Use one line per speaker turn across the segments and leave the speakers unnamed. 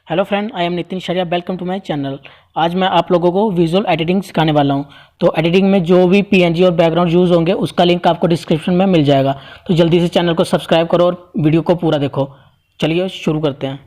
Hello friend, I am Nitin Shariya. Welcome to my channel. आज मैं आप लोगों को विजुअल एडिटिंग सिखाने वाला हूं। तो एडिटिंग में जो भी पीएनजी और बैकग्राउंड यूज़ होंगे उसका लिंक आपको डिस्क्रिप्शन में मिल जाएगा। तो जल्दी से चैनल को सब्सक्राइब करो और वीडियो को पूरा देखो। चलिए शुरू करते हैं।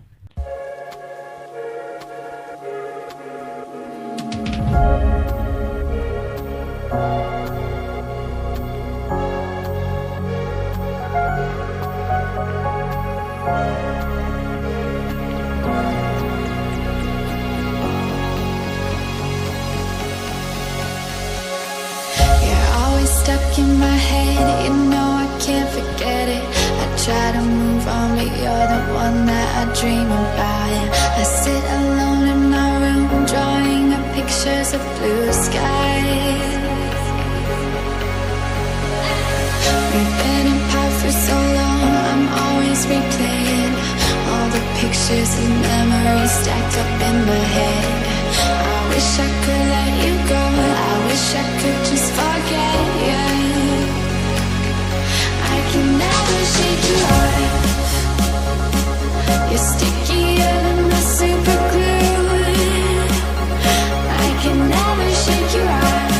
Stuck in my head, you know I can't forget it. I try to move on, but you're the one that I dream about. I sit alone in my room, drawing up pictures of blue skies. We've been apart for so long, I'm always replaying all the pictures and memories stacked up in my head. I wish I could let you go, I wish I could just forget you. I can never shake you off. You're stickier than my super glue. I can never shake you off.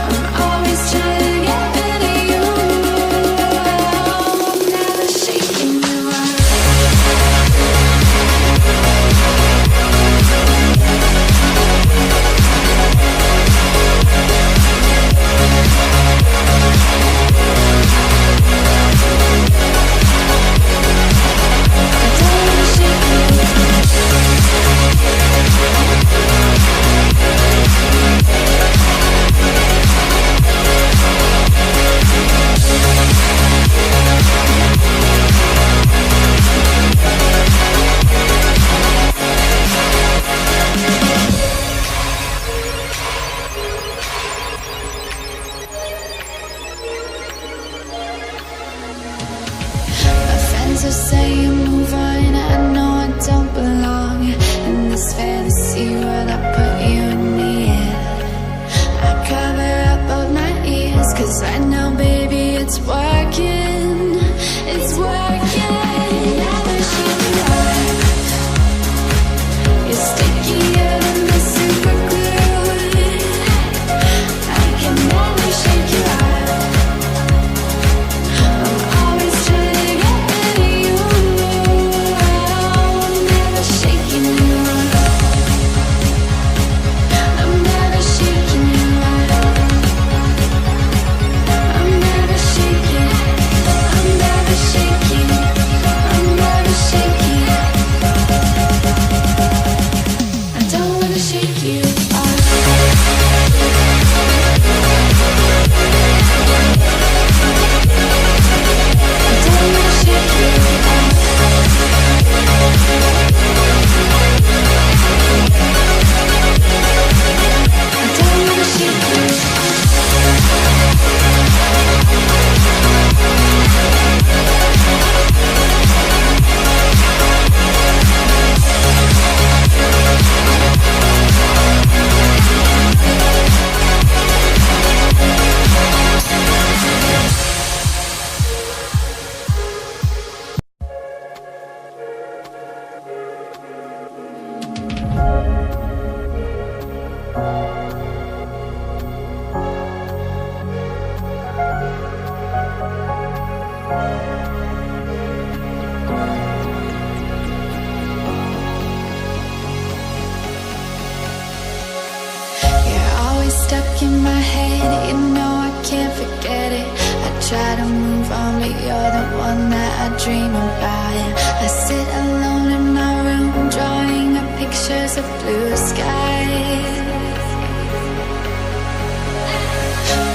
I'm always trying to get rid of you. I'm never shaking you off. So say you move on, I know I don't belong in this fantasy world I put you in the end. I cover up both my ears, cause right now baby it's working. It's working. Never shake you off. You're stickier than the super glue. I can never shake you off. Stuck in my head, you know I can't forget it. I try to move on, but you're the one that I dream about. I sit alone in my room, drawing up pictures of blue skies.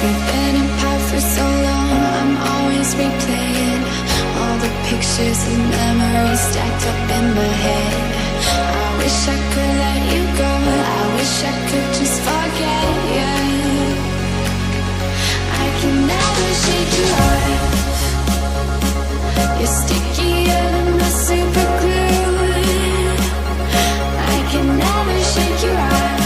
We've been apart for so long, I'm always replaying all the pictures and memories stacked up in my head. I wish I could let you go, I wish I could just forget you. I can never shake you off. You're stickier than my super glue. I can never shake you off.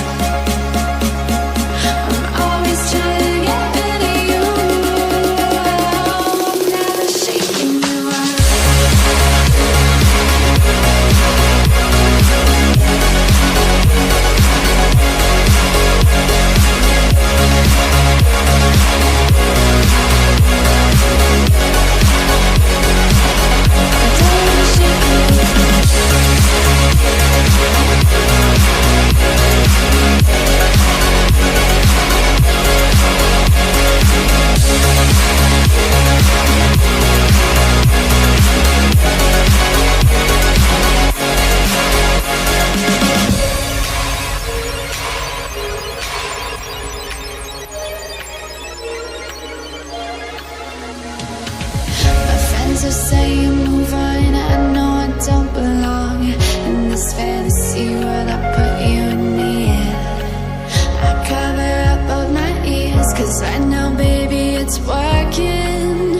right now, baby, it's working.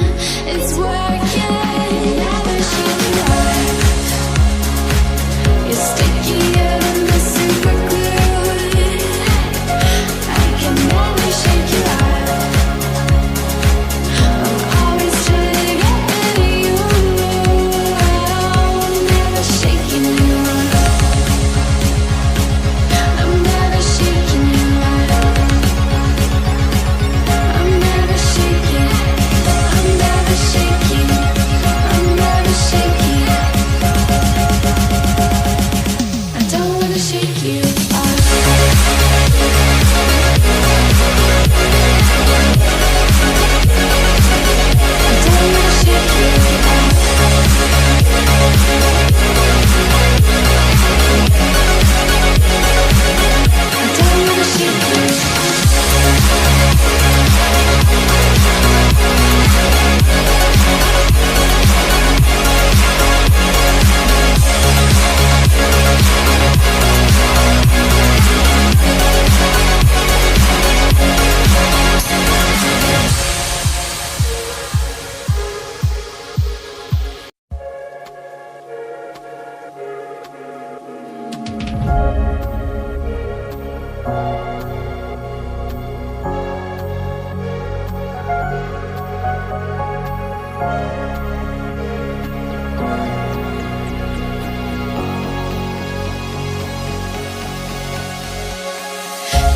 It's working. Never shake you off. You're stickier than the super glue. I can never shake you off. I'm always trying to get rid of you. Never shaking you off. I'm never shaking you off. I'm never shaking. I'm never shaking. I'm never shaking. I don't wanna shake you off. I don't wanna shake you off. I don't wanna shake you off.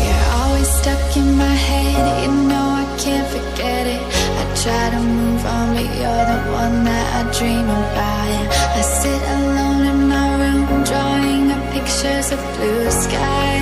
You're always stuck in my head, you know I can't forget it. I try to move on, but you're the one that I dream about. I sit alone in my room, drawing up pictures of blue skies.